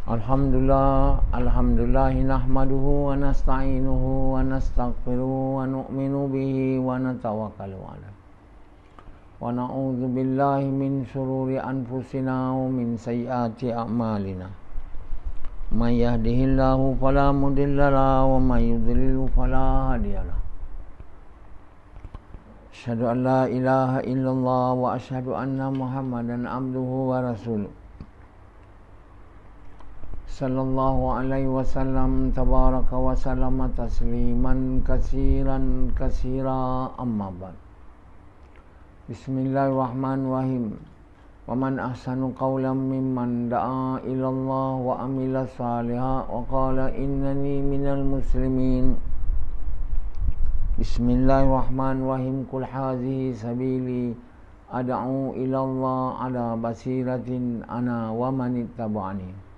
Alhamdulillah nahmaduhu wa nasta'inuhu wa nastaghfiruhu wa nu'minu bihi wa natawakkalu alayh. Wa na'udzu billahi min shururi anfusina wa min sayyiati a'malina. May yahdihillahu fala mudilla lahu wa may yudlil fala hadiya lahu. Asyhadu an la ilaha illallah wa asyhadu anna Muhammadan abduhu wa rasuluh. Sallallahu alaihi wasallam tabaraka wa sallama tasliman kasiran kasira amma ba'd. Bismillahirrahmanirrahim. Wa man ahsanu qawlan mimman da'a ila Allah wa amila salihan wa qala innani minal muslimin. Bismillahirrahmanirrahim. Qul hadhihi sabili ad'u ila Allah ala basiratin ana wa man ittaba'ani.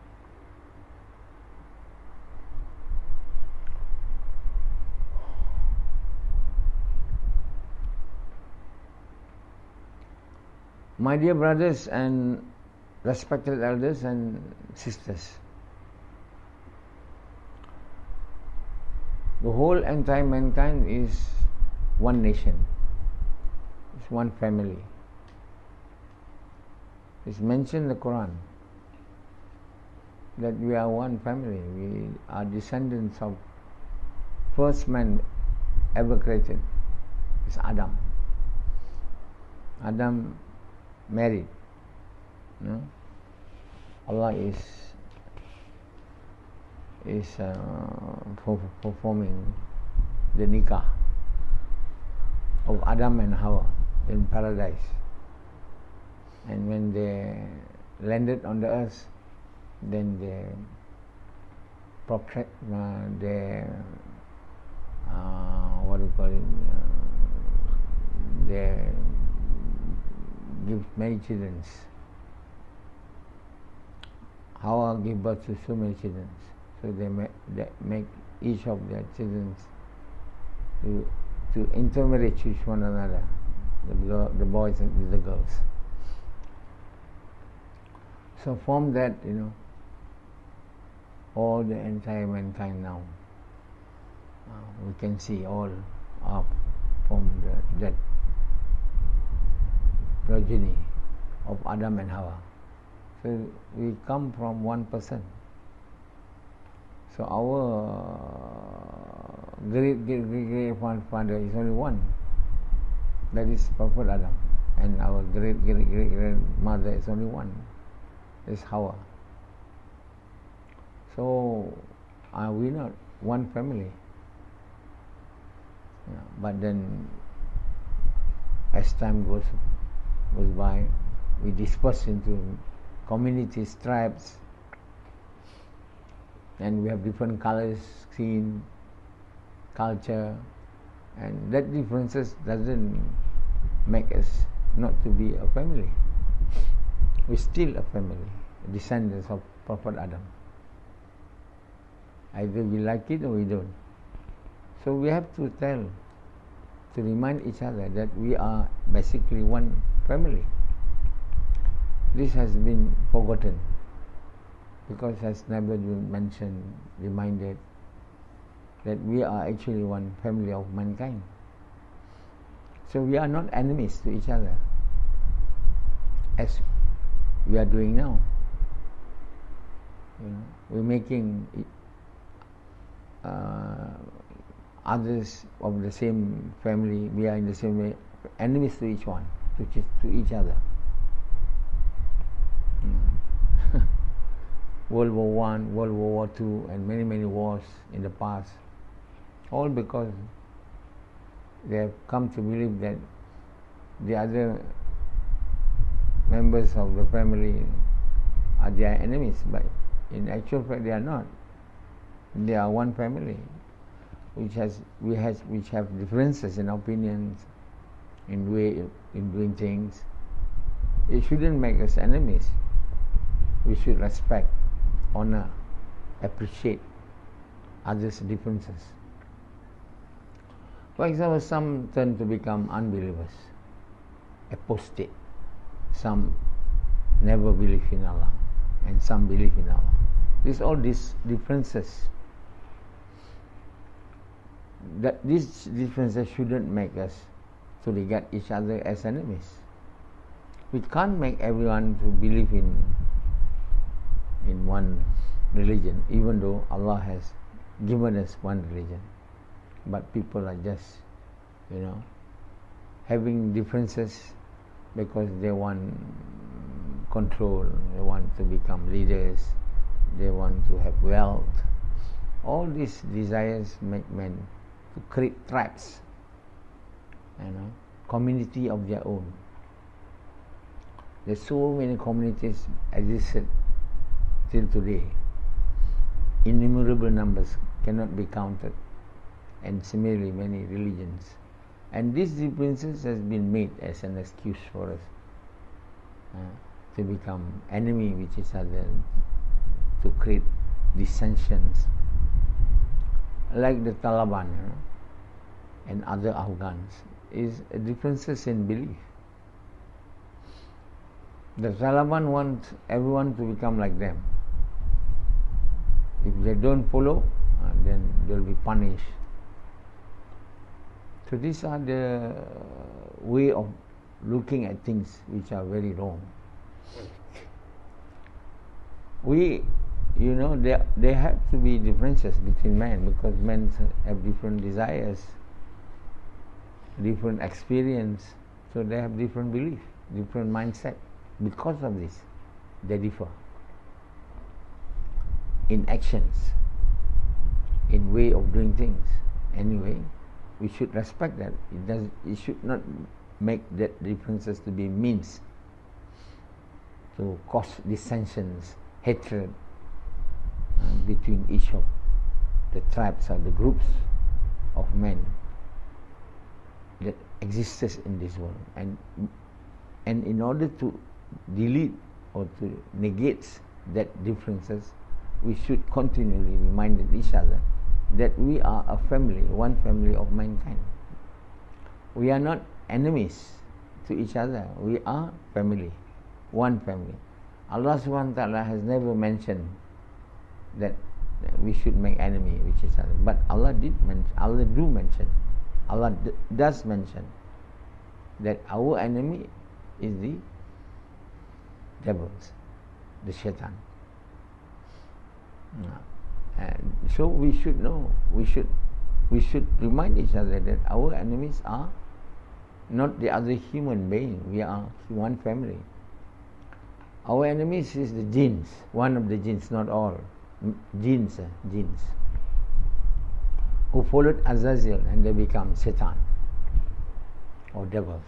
My dear brothers and respected elders and sisters, the whole entire mankind is one nation, it's one family. It's mentioned in the Quran that we are one family. We are descendants of first man ever created. It's Adam. Adam married. No? Allah is performing the nikah of Adam and Hawa in paradise. And when they landed on the earth, then they they give many children. Hawa give birth to so many children. So they make each of their children to intermarry with one another, the boys and with the girls. So from that, all the entire mankind now, we can see all are from that progeny of Adam and Hawa. So we come from one person. So our great grandfather is only one. That is Prophet Adam. And our great grandmother is only one. That is Hawa. So are we not one family? But then as time goes by, we disperse into communities, tribes, and we have different colors, skin, culture, and that differences doesn't make us not to be a family. We're still a family, descendants of Prophet Adam. Either we like it or we don't. So we have to remind each other that we are basically one family. This has been forgotten because it has never been mentioned, reminded that we are actually one family of mankind. So we are not enemies to each other as we are doing now. We're making others of the same family, we are in the same way, enemies to each one, to each other. World War I, World War II, and many wars in the past, all because they have come to believe that the other members of the family are their enemies, but in actual fact they are not. They are one family, which have differences in opinions, in doing things. It shouldn't make us enemies. We should respect, honor, appreciate others' differences. For example, some turn to become unbelievers, apostate. Some never believe in Allah, and some believe in Allah. all these differences. That these differences shouldn't make us to regard each other as enemies. We can't make everyone to believe in one religion, even though Allah has given us one religion. But people are just, having differences because they want control, they want to become leaders, they want to have wealth. All these desires make men to create tribes, community of their own. There's so many communities existed till today. Innumerable numbers cannot be counted, and similarly many religions. And these differences has been made as an excuse for us to become enemy with each other, to create dissensions, like the Taliban and other Afghans, is differences in belief. The Taliban want everyone to become like them. If they don't follow, then they'll be punished. So these are the way of looking at things which are very wrong. There have to be differences between men, because men have different desires, different experience, so they have different belief, different mindset. Because of this, they differ in actions, in way of doing things. Anyway, we should respect that. It should not make that differences to be means to cause dissensions, hatred between each of the tribes or the groups of men that exists in this world. And in order to delete or to negate that differences, we should continually remind each other that we are a family, one family of mankind. We are not enemies to each other. We are family, one family. Allah subhanahu wa ta'ala has never mentioned that we should make enemy with each other. But Allah does mention that our enemy is the devils, the shaitan. And so we should know, we should remind each other that our enemies are not the other human being. We are one family. Our enemies is the jinns, one of the jinns, not all. Jinns who followed Azazel and they become Satan or devils,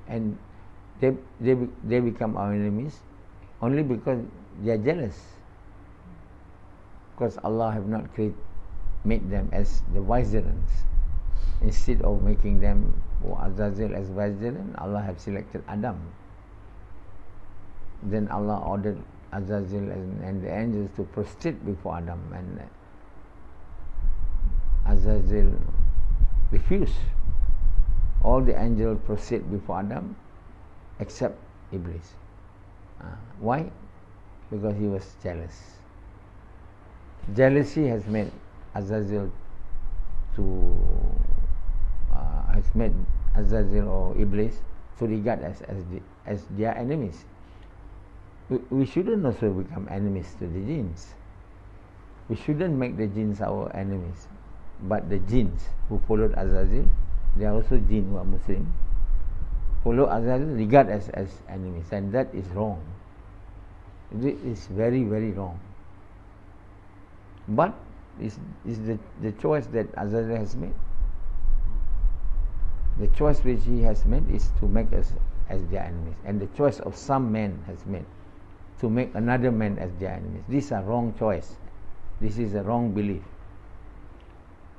and they become our enemies only because they are jealous, because Allah have not made them as the vicegerents. Instead of making them Azazel as vicegerent, Allah have selected Adam. Then Allah ordered Azazel and the angels to prostrate before Adam, and Azazel refused. All the angels prostrate before Adam except Iblis. Why? Because he was jealous. Jealousy has made Azazel or Iblis to regard as their enemies. We shouldn't also become enemies to the jinns. We shouldn't make the jinns our enemies. But the jinns who followed Azazel, they are also jinn who are Muslim, follow Azazel, regard as enemies, and that is wrong. It is very, very wrong. But is the choice that Azazel has made. The choice which he has made is to make us as their enemies, and the choice of some men has made to make another man as their enemies. These are wrong choice. This is a wrong belief.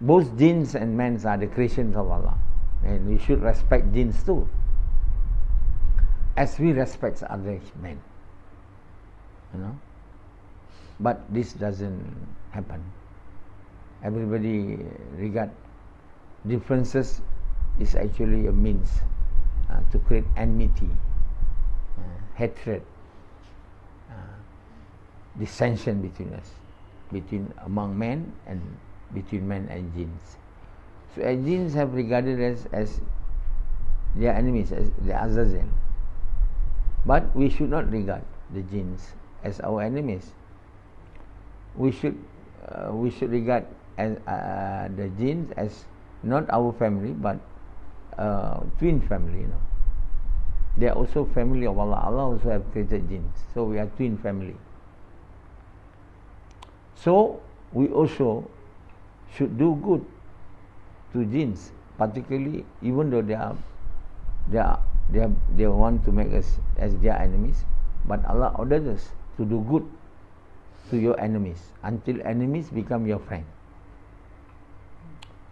Both jinns and men are the creations of Allah, and we should respect jinns too, as we respect other men. But this doesn't happen. Everybody regard differences is actually a means to create enmity, hatred, dissension between us, among men and between men and jinns. So jinns have regarded us as their enemies, as the Azazel. But we should not regard the jinns as our enemies. We should regard as the jinns as not our family, but twin family. They are also family of Allah. Allah also have created jinns, so we are twin family. So we also should do good to jinns, particularly even though they want to make us as their enemies, but Allah ordered us to do good to your enemies until enemies become your friend.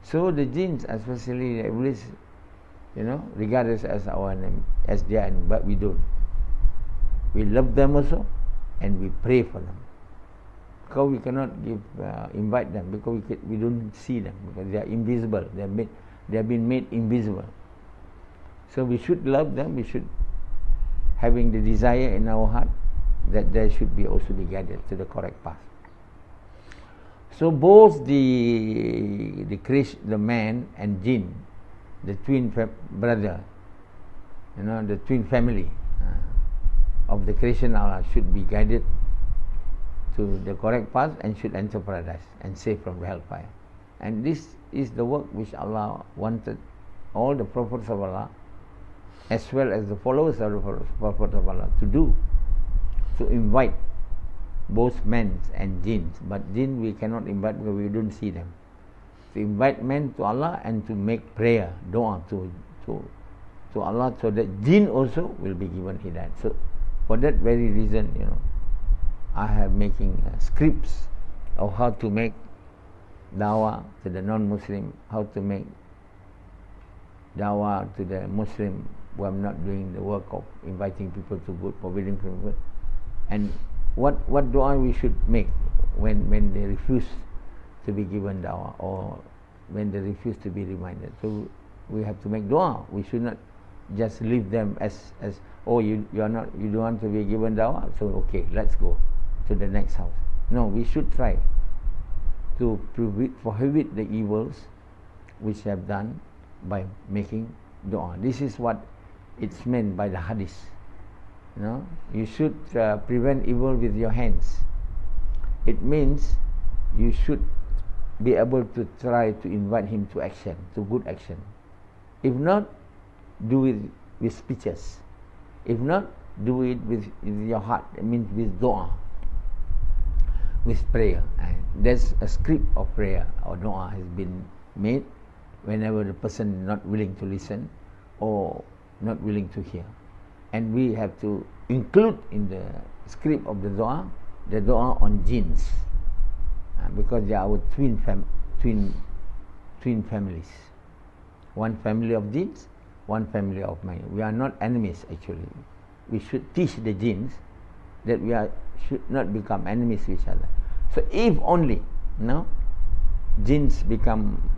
So the jinns, especially the Iblis, regard us as our enemy, as their enemy, but we don't. We love them also, and we pray for them. Because we cannot invite them, because we don't see them, because they are invisible. They have been made invisible. So we should love them. We should having the desire in our heart that they should be also be guided to the correct path. So both the man and jinn, the twin brother, the twin family of the creation Allah should be guided to the correct path and should enter paradise and save from the hellfire. And this is the work which Allah wanted all the prophets of Allah, as well as the followers of the prophets of Allah, to do, to invite both men and jinns. But jinn we cannot invite because we don't see them. To invite men to Allah and to make prayer, dua to Allah, so that jinn also will be given hidayat. So for that very reason, I have making scripts of how to make dawah to the non-Muslim, how to make dawah to the Muslim who are not doing the work of inviting people to good, forbidding people, and what dua we should make when they refuse to be given dawah, or when they refuse to be reminded. So we have to make dua. We should not just leave them as you don't want to be given dawah, so okay, let's go to the next house. No, we should try to prohibit the evils which have done by making dua. This is what it's meant by the hadith. You should prevent evil with your hands. It means you should be able to try to invite him to action, to good action. If not, do it with speeches. If not, do it with your heart. It means with dua, with prayer. And there's a script of prayer or dua has been made whenever the person is not willing to listen or not willing to hear. And we have to include in the script of the dua on jinns, because they are our twin families. One family of jinns, one family of man. We are not enemies actually. We should teach the jinns that we should not become enemies with each other. So if only jinns become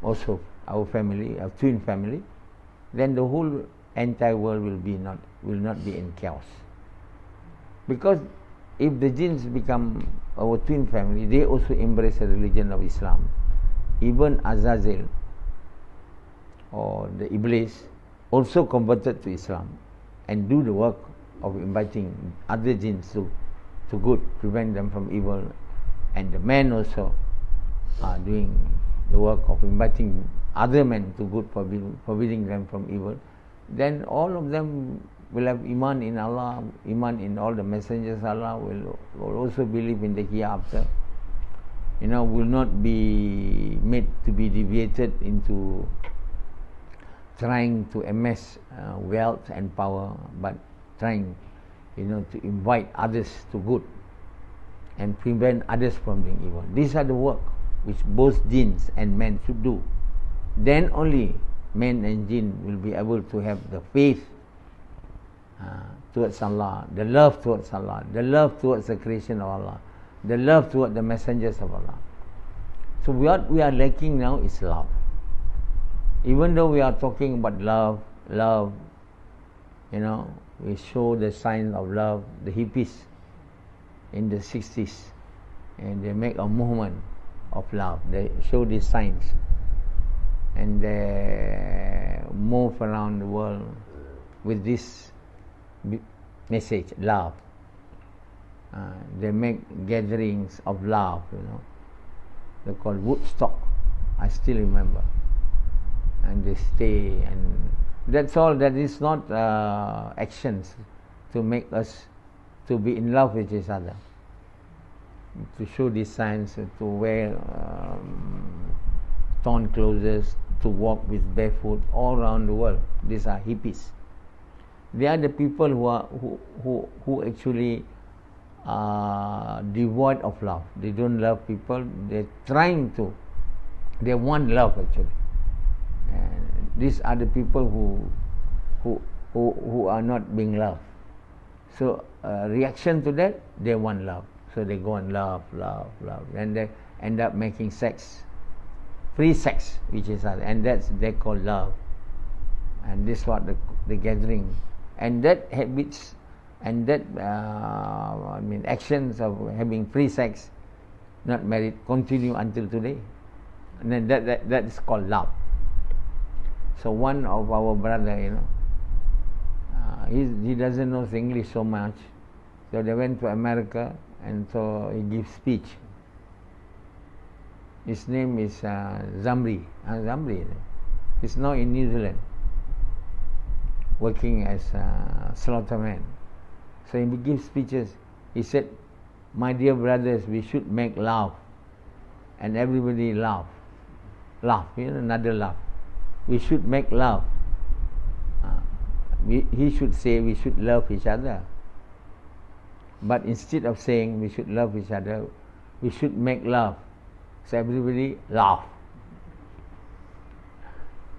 also our family, our twin family, then the whole entire world will not be in chaos. Because if the jinns become our twin family, they also embrace the religion of Islam. Even Azazel or the Iblis also converted to Islam and do the work of inviting other jinns to good, prevent them from evil. And the men also are doing the work of inviting other men to good, forbidding them from evil. Then all of them will have iman in Allah, iman in all the messengers. Allah will also believe in the hereafter. Will not be made to be deviated into trying to amass wealth and power, but trying to invite others to good and prevent others from doing evil. These are the work which both jinns and men should do. Then only men and jinn will be able to have the faith towards Allah, the love towards Allah, the love towards the creation of Allah, the love towards the messengers of Allah. So what we are lacking now is love. Even though we are talking about love, we show the sign of love, the hippies, in the 60s, and they make a movement of love. They show these signs, and they move around the world with this message, love. They make gatherings of love, They're called Woodstock. I still remember. And they stay, and that's all. That is not actions to make us to be in love with each other. To show these signs, to wear torn clothes, to walk with barefoot all around the world. These are hippies. They are the people who actually are devoid of love. They don't love people. They're trying to. They want love actually. And these are the people who are not being loved. So reaction to that, they want love. So they go and love, and they end up making sex, free sex, which is other, and they call love. And this is what the gathering, and that habits, and that actions of having free sex, not married, continue until today, and then that is called love. So one of our brother, he doesn't know English so much, so they went to America, and so he gives speech. His name is Zamri. Zamri. He's now in New Zealand, working as a slaughterman. So he gives speeches. He said, "My dear brothers, we should make love," and everybody laugh, another laugh. We should make love. He should say we should love each other. But instead of saying we should love each other, we should make love. So everybody laugh.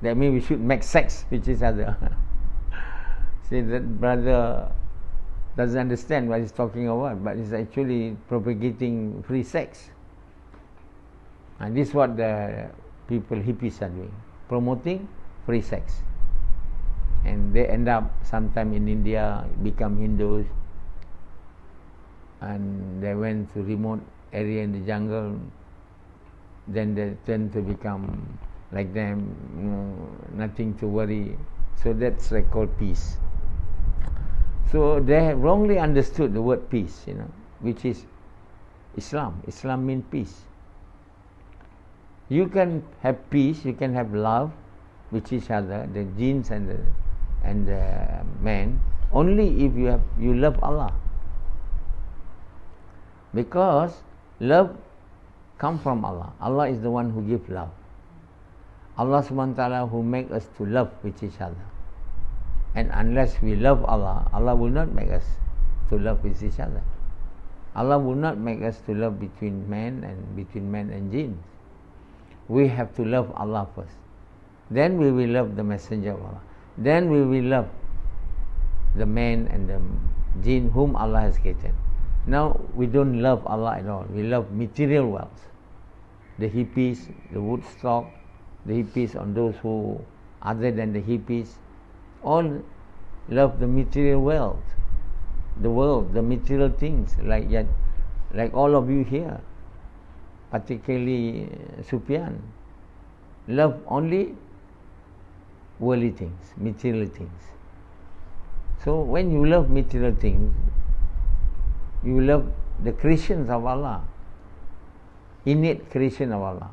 That means we should make sex with each other. See, that brother doesn't understand what he's talking about, but he's actually propagating free sex. And this is what the people, hippies, are doing, promoting free sex. And they end up sometime in India, become Hindus, and they went to remote area in the jungle. Then they tend to become like them, nothing to worry. So that's called peace. So they have wrongly understood the word peace, which is Islam. Islam means peace. You can have peace, you can have love with each other, the jinns and the man, only if you love Allah. Because love comes from Allah. Allah is the one who gives love. Allah subhanahu wa ta'ala who make us to love with each other. And unless we love Allah, Allah will not make us to love with each other. Allah will not make us to love between men and jinns. We have to love Allah first. Then we will love the Messenger of Allah. Then we will love the man and the jinn whom Allah has created. Now we don't love Allah at all. We love material wealth. The hippies, the Woodstock, the hippies, on those who other than the hippies, all love the material wealth, the world, the material things, like all of you here, particularly Sufyan, love only worldly things, material things. So when you love material things, you love the creations of Allah, innate creation of Allah,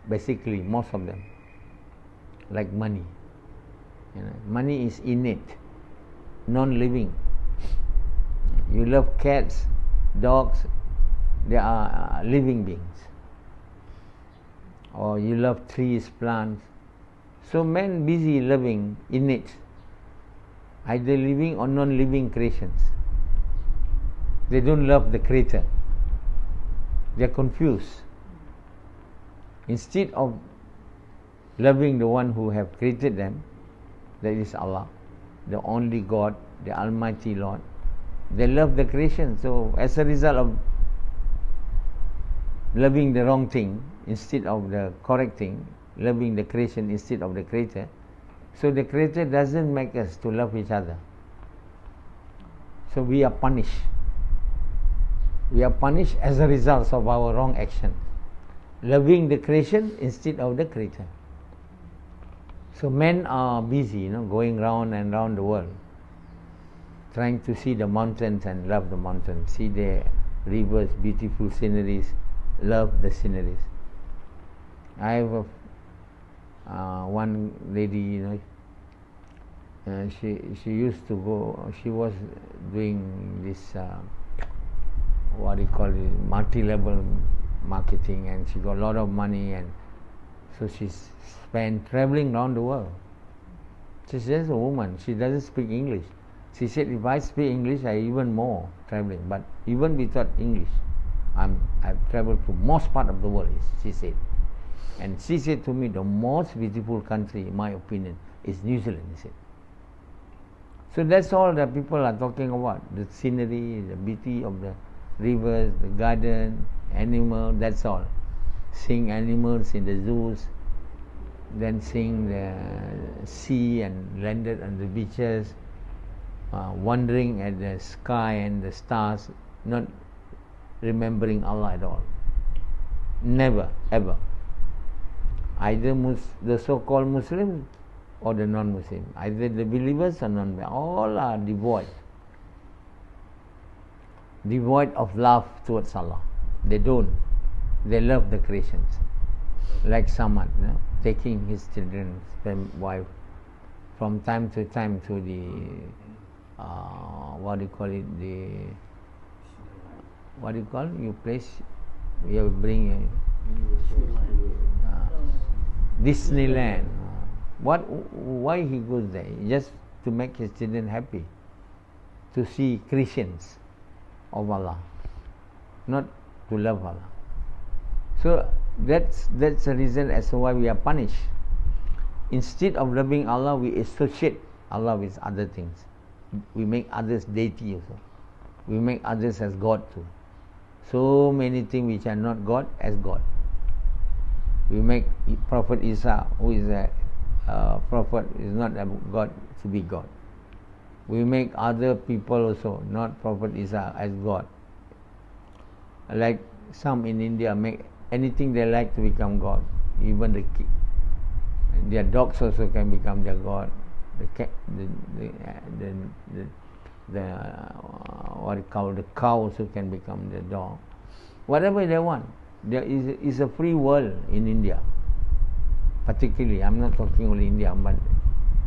basically most of them, like money. Money is innate, non-living. You love cats, dogs, they are living beings. Or you love trees, plants. So men busy loving innate, either living or non-living creations. They don't love the creator. They are confused. Instead of loving the one who have created them, that is Allah, the only God, the Almighty Lord, they love the creation. So as a result of loving the wrong thing instead of the correct thing, loving the creation instead of the creator, so the creator doesn't make us to love each other. So we are punished. We are punished as a result of our wrong action, loving the creation instead of the creator. So men are busy, going round and round the world, trying to see the mountains and love the mountains, see the rivers, beautiful sceneries, love the sceneries. I have one lady, she used to go. She was doing this multi-level marketing, and she got a lot of money, and so she spent traveling around the world. She's just a woman. She doesn't speak English. She said, if I speak English, I even more traveling. But even without English, I've traveled to most part of the world, she said. And she said to me, the most beautiful country, in my opinion, is New Zealand, she said. So that's all that people are talking about, the scenery, the beauty of the rivers, the garden, animal, that's all. Seeing animals in the zoos, then seeing the sea and landed on the beaches, wondering at the sky and the stars, not remembering Allah at all. Never, ever. Either the so-called Muslims or the non-Muslims, either the believers or non-believers, all are devoid of love towards Allah. They don't. They love the creations. Like Samad, taking his children, wife, from time to time to the you place, you bring Disneyland. Why he goes there? Just to make his children happy, to see creations of Allah, not to love Allah. So that's the reason as to why we are punished. Instead of loving Allah, we associate Allah with other things. We make others deity also. We make others as God too. So many things which are not God as God. We make Prophet Isa, who is a prophet, is not a God, to be God. We make other people also, not Prophet Isa, as God. Like some in India make anything they like to become God. Even their dogs also can become their God. The cow also can become the dog. Whatever they want. There is a free world in India. Particularly, I'm not talking only India, but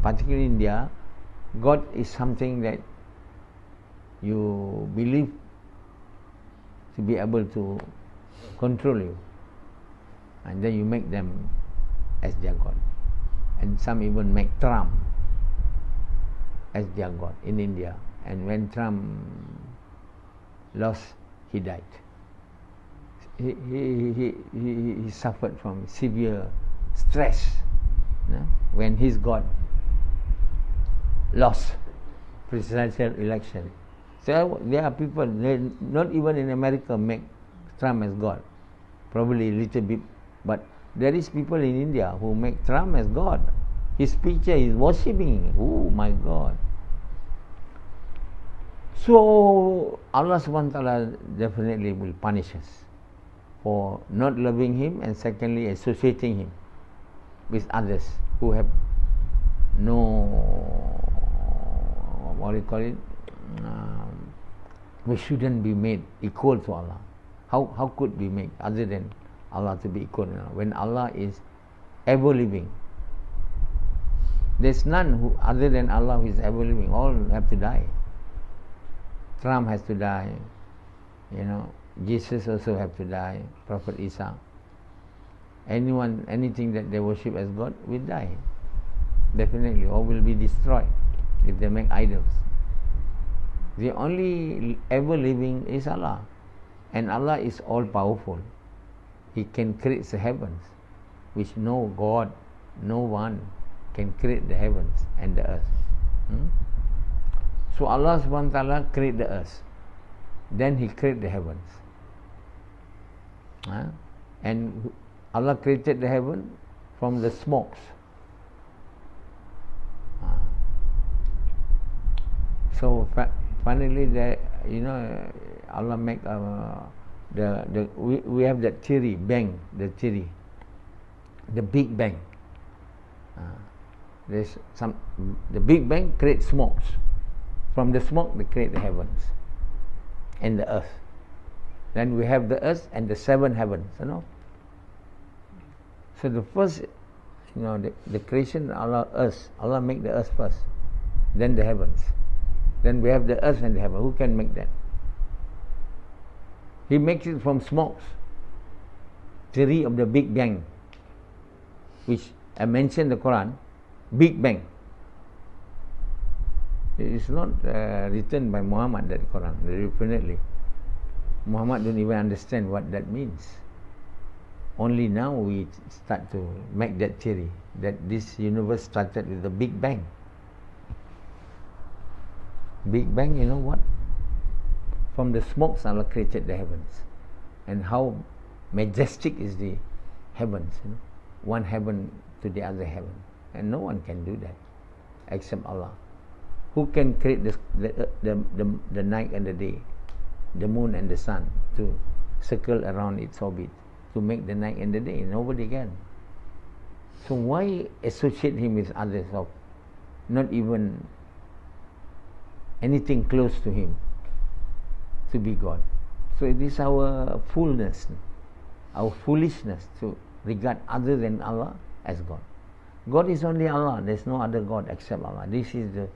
particularly India, God is something that you believe to be able to control you, and then you make them as their God. And some even make Trump as their God in India. And when Trump lost, he died. He suffered from severe stress when his God lost presidential election. So there are people, not even in America, make Trump as God. Probably a little bit, but there is people in India who make Trump as God. His picture is worshipping. Oh my God. So Allah subhanahu wa ta'ala definitely will punish us for not loving Him, and secondly associating Him with others who have no, we shouldn't be made equal to Allah. How could we make other than Allah to be equal? When Allah is ever living, there's none who other than Allah who is ever living. All have to die. Trump has to die. Jesus also have to die. Prophet Isa. Anything that they worship as God will die. Definitely, or will be destroyed if they make idols. The only ever living is Allah. And Allah is all powerful. He can create the heavens, which no God, no one can create the heavens and the earth. So Allah subhanahu wa ta'ala create the earth. Then He create the heavens. And Allah created the heaven from the smokes. So finally Allah make we have that theory, the Big Bang. The Big Bang creates smokes. From the smoke, they create the heavens and the earth. Then we have the earth and the 7 heavens. So the first, the creation, Allah make the earth first, then the heavens. Then we have the earth and the heaven. Who can make that? He makes it from smokes. Theory of the Big Bang, which I mentioned in the Quran, Big Bang. It is not written by Muhammad, that Quran, definitely. Muhammad don't even understand what that means. Only now we start to make that theory, that this universe started with the Big Bang. Big Bang, you know what? From the smokes, Allah created the heavens. And how majestic is the heavens, one heaven to the other heaven. And no one can do that except Allah. Who can create the night and the day, the moon and the sun, to circle around its orbit, to make the night and the day? Nobody can. So why associate him with others of not even anything close to him to be God? So it is our foolishness to regard other than Allah as God. God is only Allah. There is no other God except Allah. This is the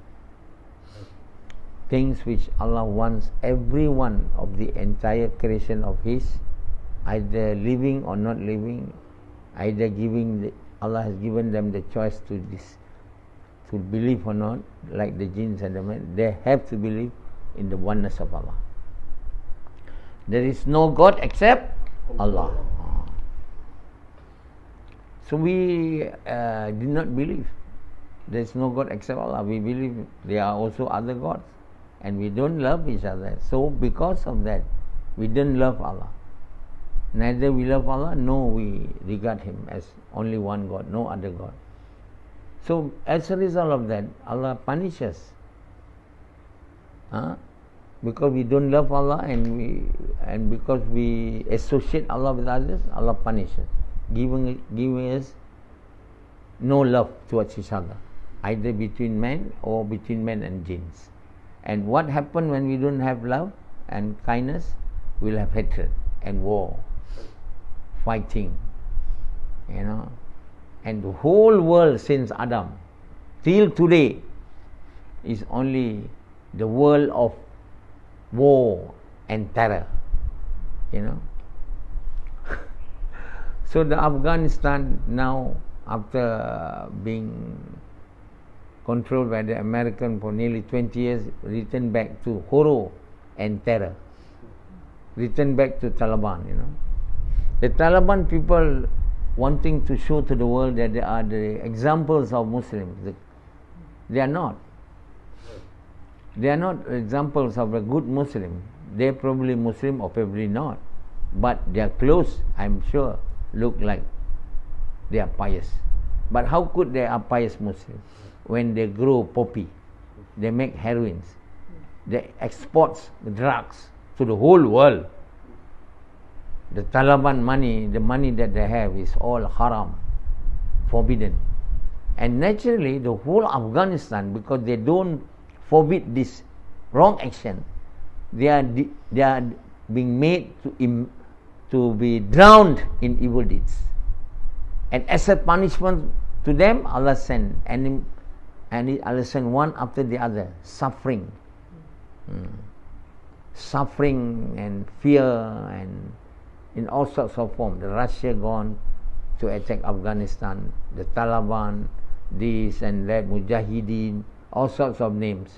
things which Allah wants every one of the entire creation of His, either living or not living, either Allah has given them the choice to believe or not, like the jinns and the men. They have to believe in the oneness of Allah. There is no God except Allah. So we did not believe there is no God except Allah. We believe there are also other gods, and we don't love each other. So because of that, we don't love Allah. Neither we love Allah, nor we regard Him as only one God, no other God. So as a result of that, Allah punishes. Because we don't love Allah, and because we associate Allah with others, Allah punishes, giving us no love towards each other, either between men or between men and jinns. And what happens when we don't have love and kindness? We'll have hatred and war, fighting, and the whole world since Adam till today is only the world of war and terror, So the Afghanistan now, after being controlled by the American for nearly 20 years, returned back to horror and terror, returned back to Taliban. The Taliban people wanting to show to the world that they are the examples of Muslims. They are not. They are not examples of a good Muslim. They are probably Muslim or probably not. But their clothes, I'm sure, look like they are pious. But how could they are pious Muslims when they grow poppy, they make heroines, they export drugs to the whole world? The Taliban money, the money that they have is all haram, forbidden. And naturally, the whole Afghanistan, because they don't forbid this wrong action, they are being made to be drowned in evil deeds. And as a punishment to them, Allah sent Allah sent one after the other, suffering and fear, and in all sorts of forms. The Russia gone to attack Afghanistan, the Taliban, this and that, Mujahideen, all sorts of names.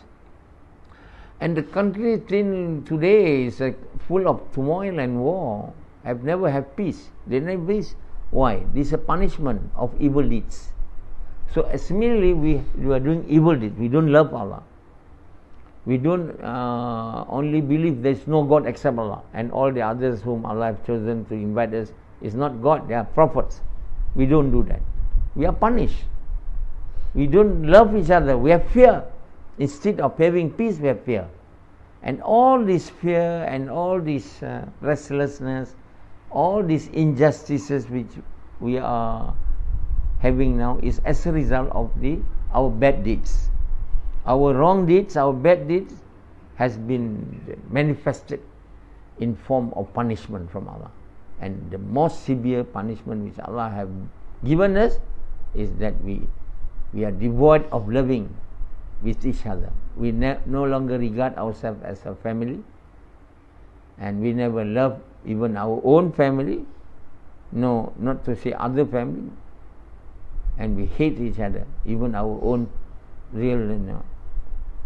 And the country till today is full of turmoil and war. Have never had peace. They never have peace. Why? This is a punishment of evil deeds. So similarly, we are doing evil deeds. We don't love Allah. We don't only believe there is no God except Allah, and all the others whom Allah has chosen to invite us is not God. They are prophets. We don't do that. We are punished. We don't love each other. We have fear. Instead of having peace, we have fear. And all this fear and all this restlessness, all these injustices which we are having now is as a result of our bad deeds. Our wrong deeds, our bad deeds has been manifested in form of punishment from Allah. And the most severe punishment which Allah have given us is that we are devoid of loving with each other. We no longer regard ourselves as a family, and we never love even our own family, no, not to say other family, and we hate each other, even our own real,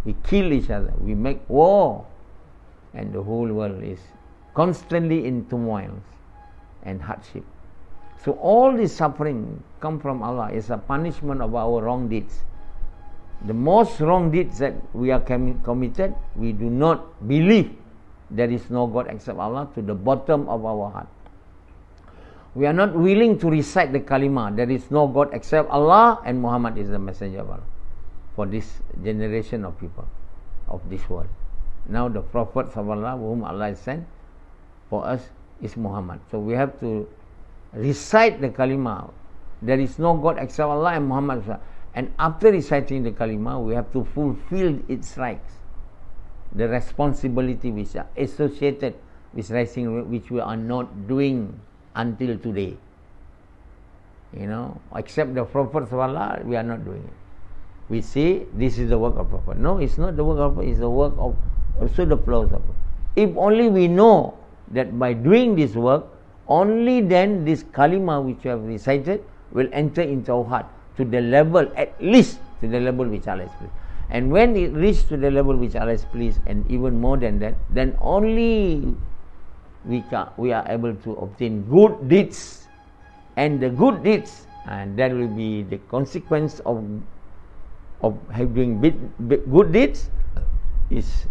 we kill each other, we make war, and the whole world is constantly in turmoil and hardship. So all this suffering come from Allah is a punishment of our wrong deeds. The most wrong deeds that we are committed, we do not believe there is no God except Allah to the bottom of our heart. We are not willing to recite the kalima, there is no God except Allah and Muhammad is the messenger of Allah, for this generation of people of this world. Now the Prophet of Allah whom Allah has sent for us is Muhammad. So we have to recite the kalima, there is no God except Allah and Muhammad. And after reciting the kalima, we have to fulfill its rights, the responsibility which are associated with reciting, which we are not doing until today. Except the Prophet of Allah, we are not doing it. We say this is the work of Prophet. No, it's not the work of Prophet, it's the work of also the philosopher. If only we know that by doing this work, only then this kalima which we have recited will enter into our heart to the level, at least to the level which Allah is pleased. And when it reaches to the level which Allah is pleased, and even more than that, then only we are able to obtain good deeds. And the good deeds, and that will be the consequence of having good deeds, is,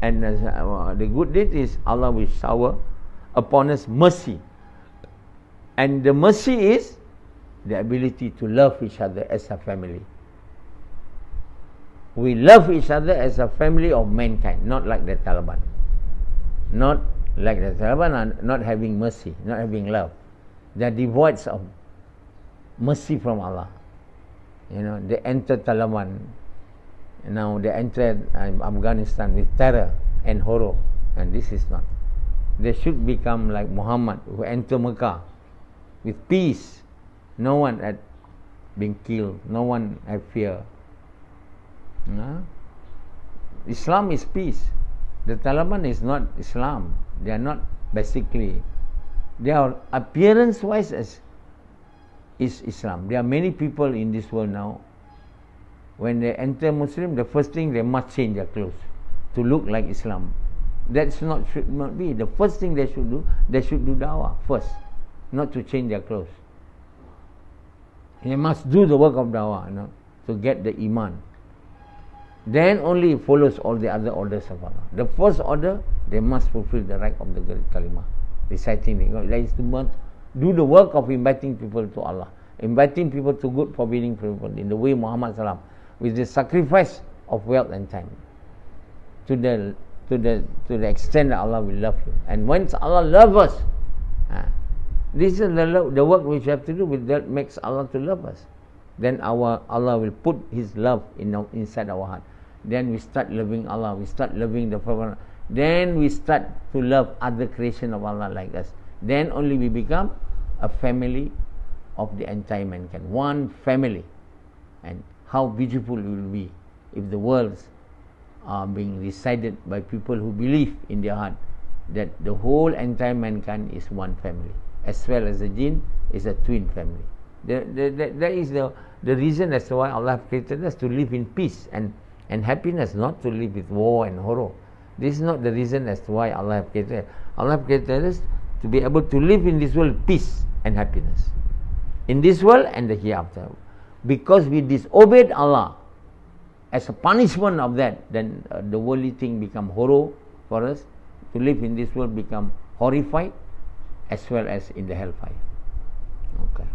and the good deed is Allah will shower upon us mercy. And the mercy is the ability to love each other as a family. We love each other as a family of mankind, not like the Taliban. Not like the Taliban are not having mercy, not having love. They are devoid of mercy from Allah. They entered Taliban. Now they entered Afghanistan with terror and horror, and this is not. They should become like Muhammad, who entered Mecca with peace. No one had been killed. No one had fear. Islam is peace. The Taliban is not Islam. They are not basically. They are appearance-wise as is Islam. There are many people in this world now. When they enter Muslim, the first thing they must change their clothes to look like Islam. That's should not be. The first thing they should do dawah first, not to change their clothes. They must do the work of dawah, to get the iman. Then only follows all the other orders of Allah. The first order, they must fulfill the right of the kalimah, reciting it. That is to do the work of inviting people to Allah, inviting people to good, forbidding people in the way Muhammad Sallam, with the sacrifice of wealth and time, to the extent that Allah will love you. And once Allah loves us, this is the work which we have to do. With that makes Allah to love us. Then Allah will put His love inside our heart. Then we start loving Allah. We start loving the Prophet. Then we start to love other creation of Allah like us. Then only we become a family of the entire mankind. One family. And how beautiful it will be if the worlds are being recited by people who believe in their heart that the whole entire mankind is one family, as well as the jinn is a twin family. That is the reason as to why Allah created us, to live in peace and happiness, not to live with war and horror. This is not the reason as to why Allah have created us. Allah have created us to be able to live in this world peace and happiness, in this world and the hereafter. Because we disobeyed Allah, as a punishment of that, then the worldly thing become horror for us. To live in this world become horrified, as well as in the hellfire. Okay.